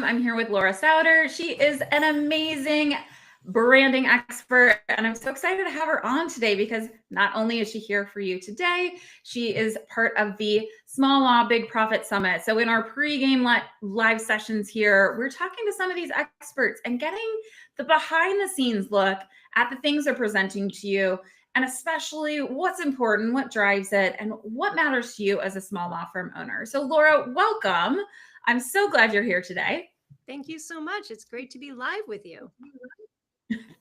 I'm here with Laura Sauter. She is an amazing branding expert, and I'm so excited to have her on today because not only is she here for you today, she is part of the Small Law Big Profit Summit. So in our pre-game live sessions here, we're talking to some of these experts and getting the behind the scenes look at the things they're presenting to you, and especially what's important, what drives it, and what matters to you as a small law firm owner. So Laura, welcome. I'm so glad you're here today. Thank you so much. It's great to be live with you.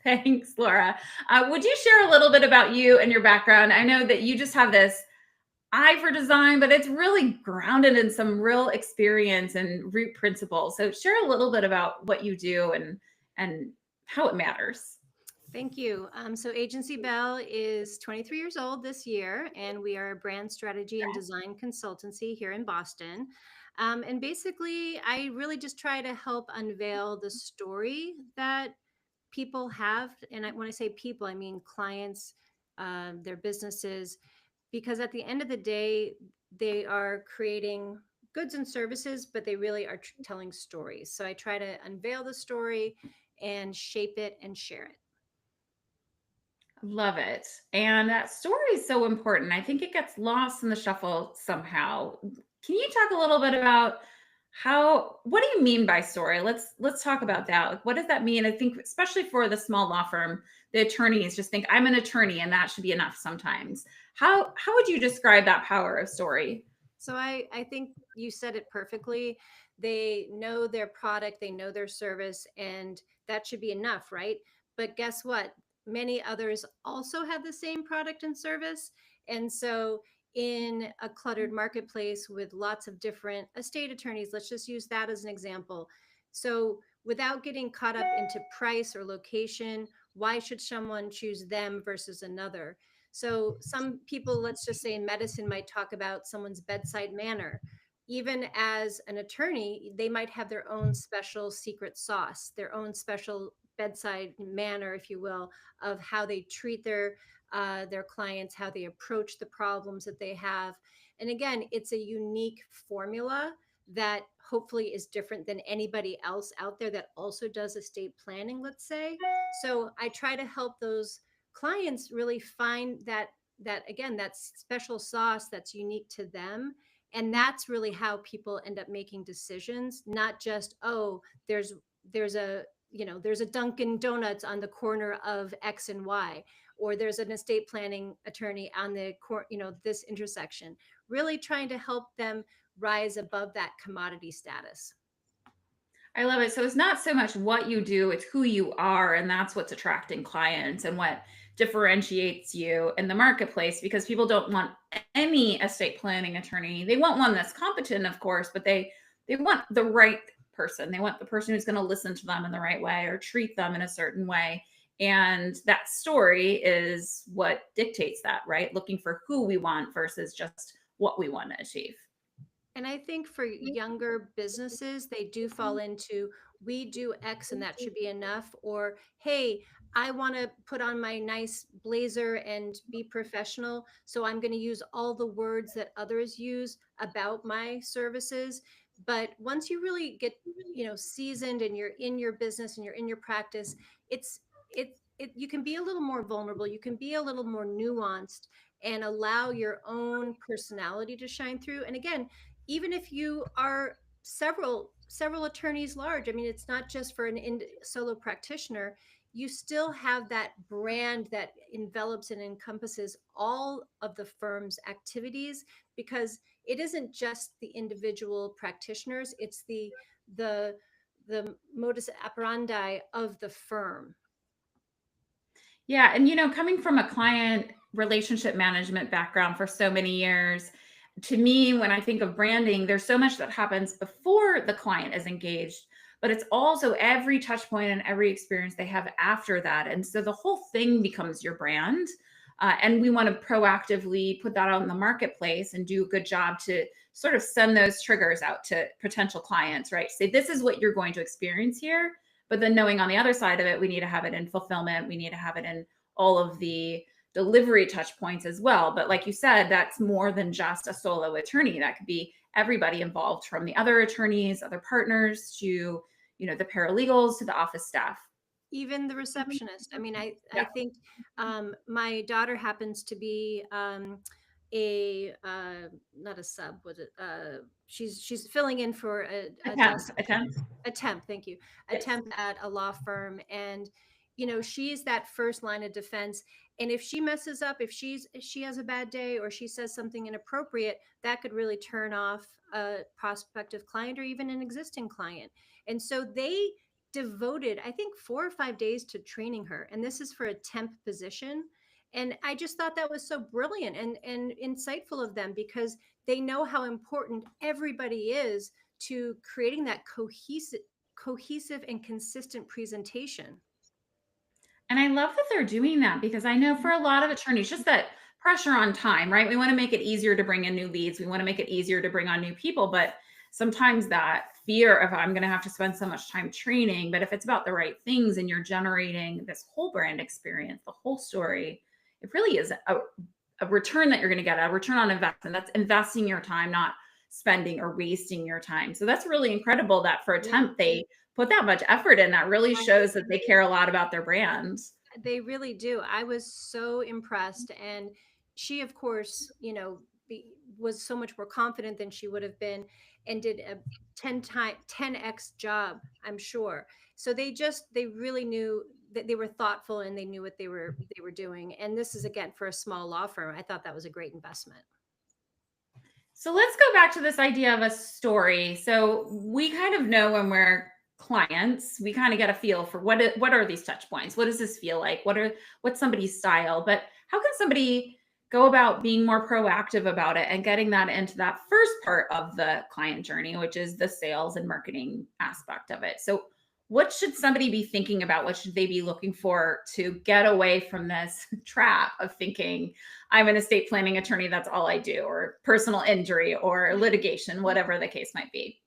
Thanks, Laura. Would you share a little bit about you and your background? I know that you just have this eye for design, but it's really grounded in some real experience and root principles. So share a little bit about what you do and how it matters. Thank you. So Agency Bell is 23 years old this year, and we are a brand strategy and design consultancy here in Boston. And basically, I really just try to help unveil the story that people have. And when I say people, I mean clients, their businesses, because at the end of the day, they are creating goods and services, but they really are telling stories. So I try to unveil the story and shape it and share it. Love it. And that story is so important. I think it gets lost in the shuffle somehow. Can you talk a little bit about what do you mean by story? Let's talk about that. Like, what does that mean? I think especially for the small law firm, the attorneys just think I'm an attorney and that should be enough sometimes. How would you describe that power of story? So I think you said it perfectly. They know their product, they know their service, and that should be enough, right? But guess what? Many others also have the same product and service. And so, in a cluttered marketplace with lots of different estate attorneys, let's just use that as an example. So, without getting caught up into price or location, why should someone choose them versus another? So, some people, let's just say in medicine, might talk about someone's bedside manner. Even as an attorney, they might have their own special secret sauce, their own special bedside manner, if you will, of how they treat their clients, how they approach the problems that they have. And again, it's a unique formula that hopefully is different than anybody else out there that also does estate planning, let's say. So I try to help those clients really find that again, that special sauce that's unique to them. And that's really how people end up making decisions, not just, oh, there's a there's a Dunkin' Donuts on the corner of X and Y, or there's an estate planning attorney on this intersection. Really trying to help them rise above that commodity status. I love it. So it's not so much what you do, it's who you are. And that's what's attracting clients and what differentiates you in the marketplace, because people don't want any estate planning attorney. They want one that's competent, of course, but they want the right person. They want the person who's going to listen to them in the right way or treat them in a certain way. And that story is what dictates that, right? Looking for who we want versus just what we want to achieve. And I think for younger businesses, they do fall into we do X and that should be enough. Or, hey, I want to put on my nice blazer and be professional. So I'm going to use all the words that others use about my services. But once you really get, seasoned and you're in your business and you're in your practice, it's, you can be a little more vulnerable. You can be a little more nuanced and allow your own personality to shine through. And again, even if you are several attorneys large, I mean, it's not just for an solo practitioner. You still have that brand that envelops and encompasses all of the firm's activities, because it isn't just the individual practitioners, it's the modus operandi of the firm. Yeah. And, coming from a client relationship management background for so many years, to me, when I think of branding, there's so much that happens before the client is engaged, but it's also every touch point and every experience they have after that. And so the whole thing becomes your brand. And we want to proactively put that out in the marketplace and do a good job to sort of send those triggers out to potential clients, right? Say, this is what you're going to experience here. But then knowing on the other side of it, we need to have it in fulfillment. We need to have it in all of the delivery touch points as well. But like you said, that's more than just a solo attorney. That could be everybody involved, from the other attorneys, other partners, to the paralegals to the office staff. Even the receptionist. I mean, I Yeah. think my daughter happens to be a not a sub, was it? She's filling in for a desk Attempt. a temp, thank you, a Yes. temp at a law firm. And she's that first line of defense. And if she messes up, if she has a bad day or she says something inappropriate, that could really turn off a prospective client or even an existing client. And so they devoted, I think, 4 or 5 days to training her, and this is for a temp position. And I just thought that was so brilliant and insightful of them, because they know how important everybody is to creating that cohesive and consistent presentation. And I love that they're doing that, because I know for a lot of attorneys, just that pressure on time, right? We want to make it easier to bring in new leads. We want to make it easier to bring on new people. But sometimes that fear of, I'm going to have to spend so much time training. But if it's about the right things and you're generating this whole brand experience, the whole story, it really is a return that you're going to get, a return on investment. That's investing your time, not spending or wasting your time. So that's really incredible that for a Yeah. temp, they put that much effort in. That really shows that they care a lot about their brand. They really do. I was so impressed. And she, of course, was so much more confident than she would have been, and did a 10x job, I'm sure. So they really knew that they were thoughtful and they knew what they were doing. And this is, again, for a small law firm. I thought that was a great investment. So let's go back to this idea of a story. So we kind of know when we're clients, we kind of get a feel for what are these touch points? What does this feel like? What's somebody's style? But how can somebody go about being more proactive about it and getting that into that first part of the client journey, which is the sales and marketing aspect of it? So what should somebody be thinking about? What should they be looking for to get away from this trap of thinking, I'm an estate planning attorney, that's all I do, or personal injury or litigation, whatever the case might be?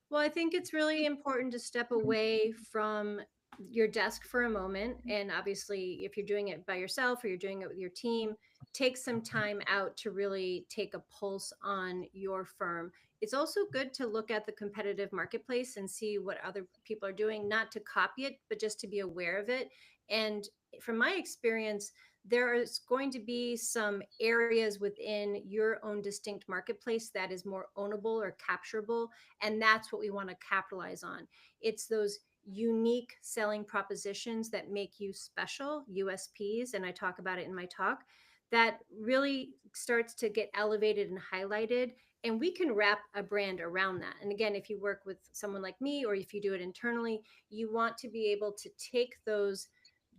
Well, I think it's really important to step away from your desk for a moment. And obviously, if you're doing it by yourself or you're doing it with your team, take some time out to really take a pulse on your firm. It's also good to look at the competitive marketplace and see what other people are doing, not to copy it, but just to be aware of it. And from my experience, there is going to be some areas within your own distinct marketplace that is more ownable or capturable, and that's what we want to capitalize on. It's those unique selling propositions that make you special, USPs, and I talk about it in my talk, that really starts to get elevated and highlighted. And we can wrap a brand around that. And again, if you work with someone like me, or if you do it internally, you want to be able to take those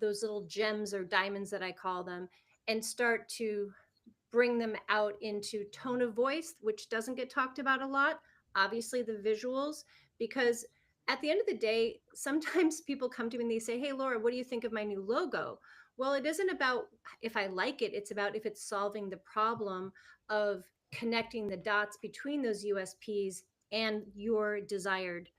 little gems or diamonds that I call them, and start to bring them out into tone of voice, which doesn't get talked about a lot. Obviously, the visuals, because at the end of the day, sometimes people come to me and they say, "Hey, Laura, what do you think of my new logo?" Well, it isn't about if I like it, it's about if it's solving the problem of connecting the dots between those USPs and your desired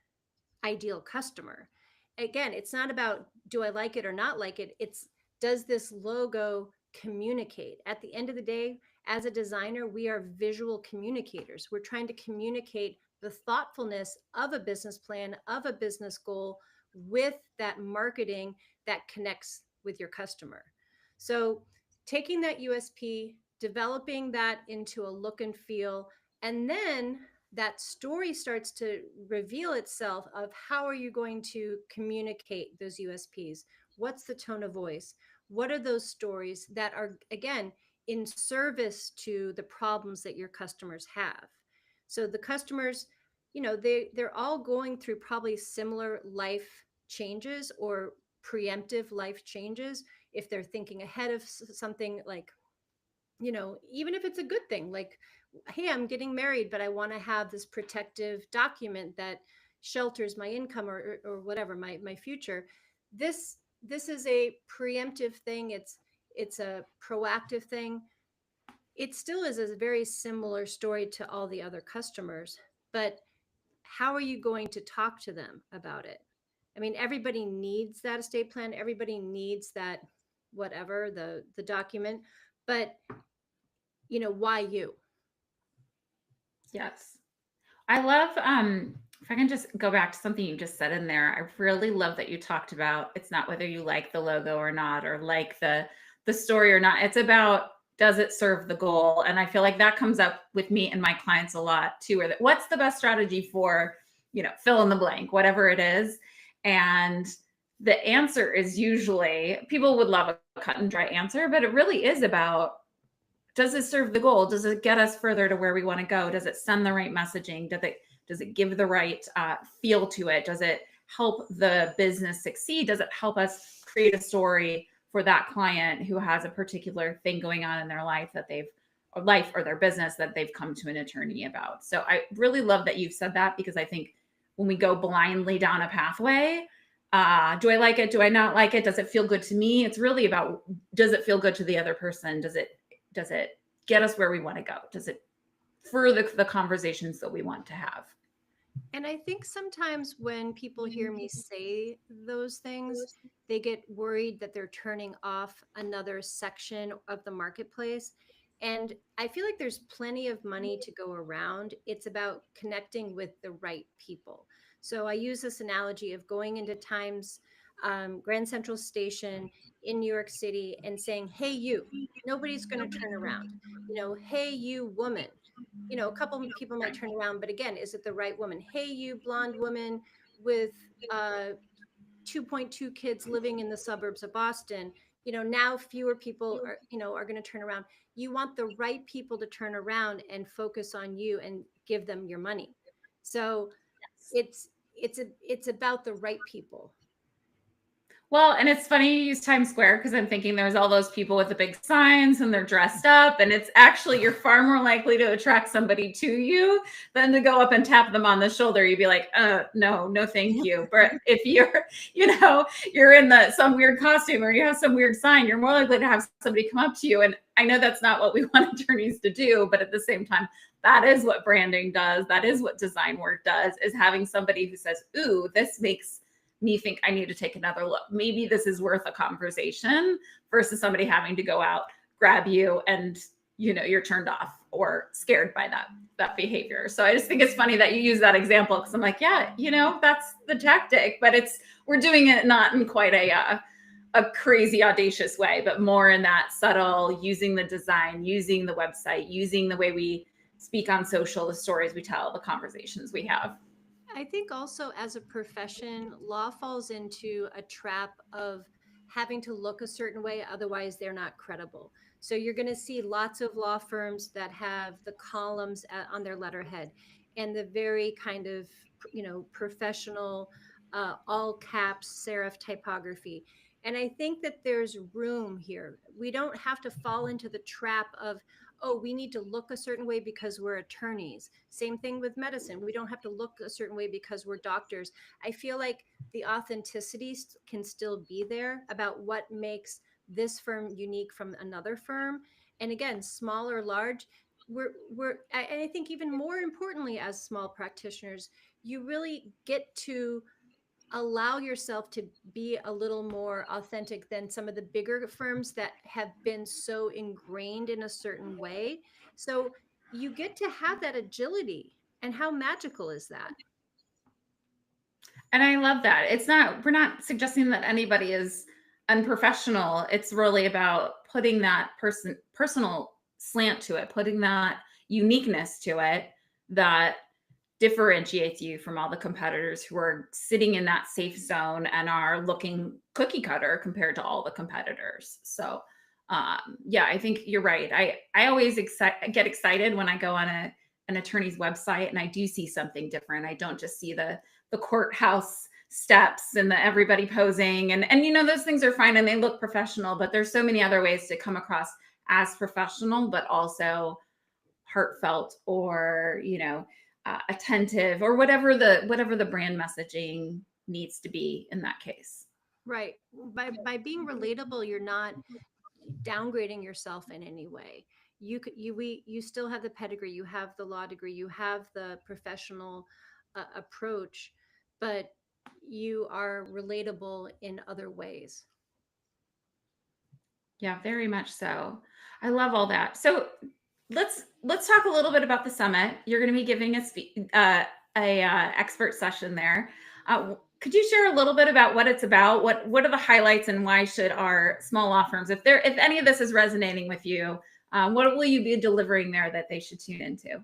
ideal customer. Again, it's not about do I like it or not like it. It's does this logo communicate? At the end of the day, as a designer, we are visual communicators. We're trying to communicate the thoughtfulness of a business plan, of a business goal, with that marketing that connects with your customer. So, taking that USP, developing that into a look and feel, and then that story starts to reveal itself of how are you going to communicate those USPs? What's the tone of voice? What are those stories that are, again, in service to the problems that your customers have? So the customers, they're all going through probably similar life changes or preemptive life changes. If they're thinking ahead of something, like, even if it's a good thing, like, hey, I'm getting married, but I want to have this protective document that shelters my income, or whatever, my future. This is a preemptive thing. It's a proactive thing. It still is a very similar story to all the other customers, but how are you going to talk to them about it? I mean, everybody needs that estate plan. Everybody needs that, whatever, the document, but why you? Yes. I love If I can just go back to something you just said in there, I really love that you talked about it's not whether you like the logo or not, or like the story or not. It's about, does it serve the goal? And I feel like that comes up with me and my clients a lot too, or that what's the best strategy for, fill in the blank, whatever it is. And the answer is usually, people would love a cut and dry answer, but it really is about, does it serve the goal? Does it get us further to where we want to go? Does it send the right messaging? Does it give the right feel to it? Does it help the business succeed? Does it help us create a story for that client who has a particular thing going on in their life or their business that they've come to an attorney about? So I really love that you've said that, because I think when we go blindly down a pathway, do I like it? Do I not like it? Does it feel good to me? It's really about, does it feel good to the other person? Does it get us where we want to go? Does it further the conversations that we want to have? And I think sometimes when people hear me say those things, they get worried that they're turning off another section of the marketplace. And I feel like there's plenty of money to go around. It's about connecting with the right people. So I use this analogy of going into Times Grand Central Station in New York City and saying, "Hey, you." Nobody's going to turn around. "Hey, you woman." A couple of people might turn around, but again, is it the right woman? "Hey, you blonde woman with uh 2.2 kids living in the suburbs of Boston." Now fewer people are going to turn around. You want the right people to turn around and focus on you and give them your money. So it's about the right people. Well, and it's funny you use Times Square, because I'm thinking there's all those people with the big signs and they're dressed up, and it's actually, you're far more likely to attract somebody to you than to go up and tap them on the shoulder. You'd be like, no, no, thank you. But if you're in some weird costume, or you have some weird sign, you're more likely to have somebody come up to you. And I know that's not what we want attorneys to do, but at the same time, that is what branding does. That is what design work does, is having somebody who says, ooh, this makes me think I need to take another look. Maybe this is worth a conversation, versus somebody having to go out, grab you, and you're turned off or scared by that behavior. So I just think it's funny that you use that example, because I'm like, yeah, that's the tactic, but we're doing it not in quite a crazy audacious way, but more in that subtle, using the design, using the website, using the way we speak on social, the stories we tell, the conversations we have. I think also as a profession, law falls into a trap of having to look a certain way, otherwise, they're not credible. So you're going to see lots of law firms that have the columns on their letterhead and the very kind of, professional, all caps serif typography. And I think that there's room here. We don't have to fall into the trap of, oh, we need to look a certain way because we're attorneys. Same thing with medicine. We don't have to look a certain way because we're doctors. I feel like the authenticity can still be there about what makes this firm unique from another firm. And again, small or large, I think even more importantly, as small practitioners, you really get to allow yourself to be a little more authentic than some of the bigger firms that have been so ingrained in a certain way. So you get to have that agility. And how magical is that? And I love that. We're not suggesting that anybody is unprofessional. It's really about putting that personal slant to it, putting that uniqueness to it that differentiates you from all the competitors who are sitting in that safe zone and are looking cookie cutter compared to all the competitors. So, yeah, I think you're right. I always get excited when I go on an attorney's website and I do see something different. I don't just see the courthouse steps and everybody posing, and those things are fine and they look professional, but there's so many other ways to come across as professional, but also heartfelt, or attentive, or whatever the brand messaging needs to be in that case. Right. By being relatable, you're not downgrading yourself in any way. You still have the pedigree, you have the law degree, you have the professional approach, but you are relatable in other ways. Yeah, very much so. I love all that. So let's talk a little bit about the summit. You're going to be giving a expert session there. Could you share a little bit about what it's about? What are the highlights, and why should our small law firms, if any of this is resonating with you, what will you be delivering there that they should tune into?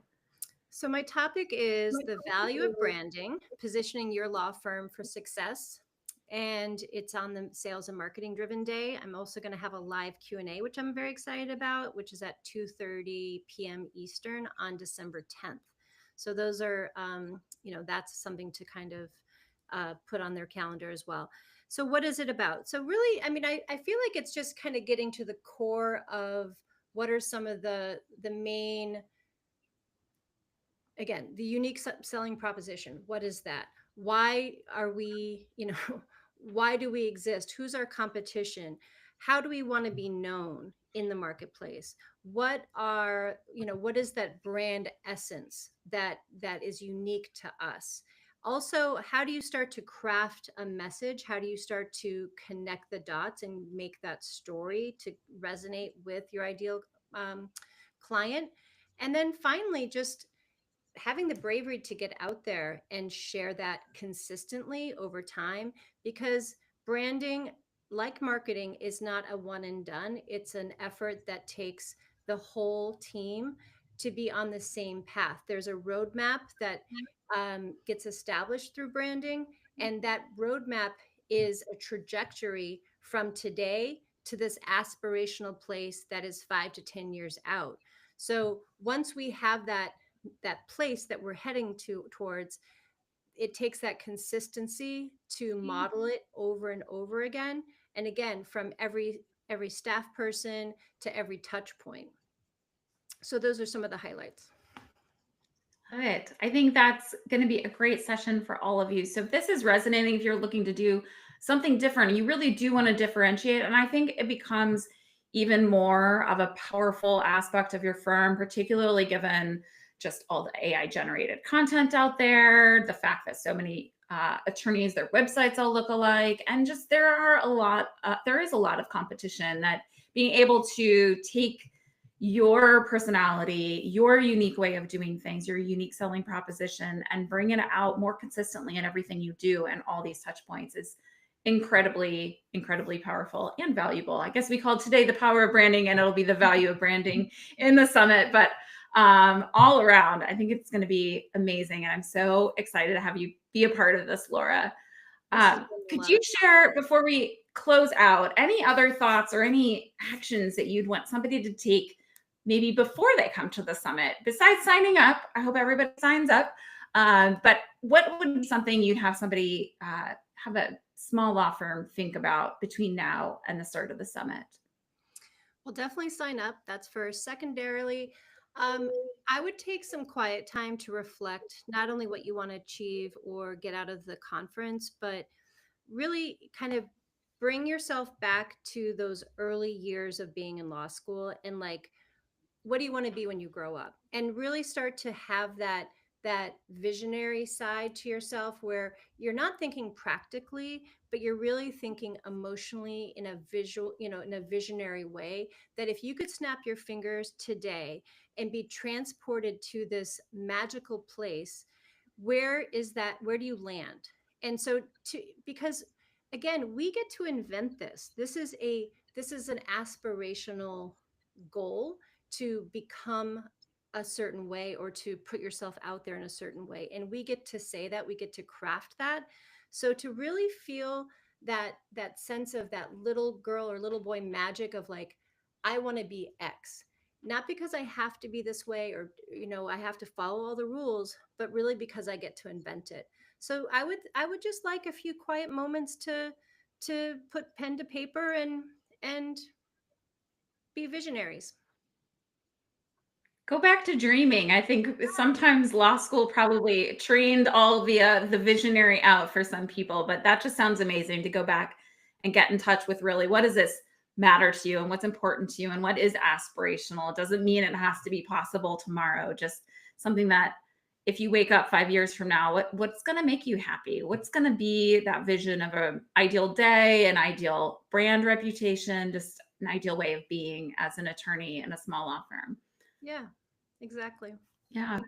So, my topic is the value of branding, positioning your law firm for success. And it's on the sales and marketing driven day. I'm also going to have a live Q&A, which I'm very excited about, which is at 2:30 p.m. Eastern on December 10th. So those are, that's something to kind of put on their calendar as well. So what is it about? So really, I mean, I feel like it's just kind of getting to the core of what are some of the main, again, the unique selling proposition. What is that? Why are we, why do we exist? Who's our competition? How do we want to be known in the marketplace? What is that brand essence that is unique to us? Also, how do you start to craft a message? How do you start to connect the dots and make that story to resonate with your ideal client? And then finally, just having the bravery to get out there and share that consistently over time, because branding, like marketing, is not a one and done. It's an effort that takes the whole team to be on the same path. There's a roadmap that gets established through branding, and that roadmap is a trajectory from today to this aspirational place that is 5 to 10 years out. So once we have that place that we're heading towards, it takes that consistency to model it over and over again, and again, from every staff person to every touch point. So those are some of the highlights. Love it. I think that's going to be a great session for all of you. So if this is resonating, if you're looking to do something different, you really do want to differentiate. And I think it becomes even more of a powerful aspect of your firm, particularly given just all the AI generated content out there, the fact that so many attorneys, their websites all look alike, and just there is a lot of competition. That being able to take your personality, your unique way of doing things, your unique selling proposition, and bring it out more consistently in everything you do and all these touch points is incredibly, incredibly powerful and valuable. I guess we called today the power of branding, and it'll be the value of branding in the summit. But all around, I think it's going to be amazing. And I'm so excited to have you be a part of this, Laura. Could you share, before we close out, any other thoughts or any actions that you'd want somebody to take maybe before they come to the summit, besides signing up? I hope everybody signs up. But what would be something you'd have somebody, have a small law firm think about between now and the start of the summit? Well, definitely sign up. That's first. Secondarily, I would take some quiet time to reflect not only what you want to achieve or get out of the conference, but really kind of bring yourself back to those early years of being in law school, and like, what do you want to be when you grow up, and really start to have that visionary side to yourself, where you're not thinking practically, but you're really thinking emotionally in a visual, in a visionary way, that if you could snap your fingers today and be transported to this magical place, where do you land? And so, because again, we get to invent this. This is an aspirational goal, to become a certain way or to put yourself out there in a certain way, and we get to say that, we get to craft that. So to really feel that sense of that little girl or little boy magic of like, I want to be X, not because I have to be this way, or I have to follow all the rules, but really because I get to invent it. So I would just like a few quiet moments to put pen to paper and be visionaries. Go back to dreaming. I think sometimes law school probably trained all the visionary out for some people, but that just sounds amazing to go back and get in touch with really what does this matter to you, and what's important to you, and what is aspirational. It doesn't mean it has to be possible tomorrow, just something that if you wake up 5 years from now, what's going to make you happy? What's going to be that vision of an ideal day, an ideal brand reputation, just an ideal way of being as an attorney in a small law firm? Yeah, exactly. Yeah.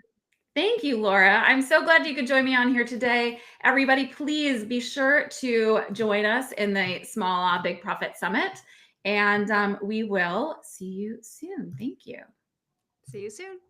Thank you, Laura. I'm so glad you could join me on here today. Everybody, please be sure to join us in the Small Law Big Profit Summit, and we will see you soon. Thank you. See you soon.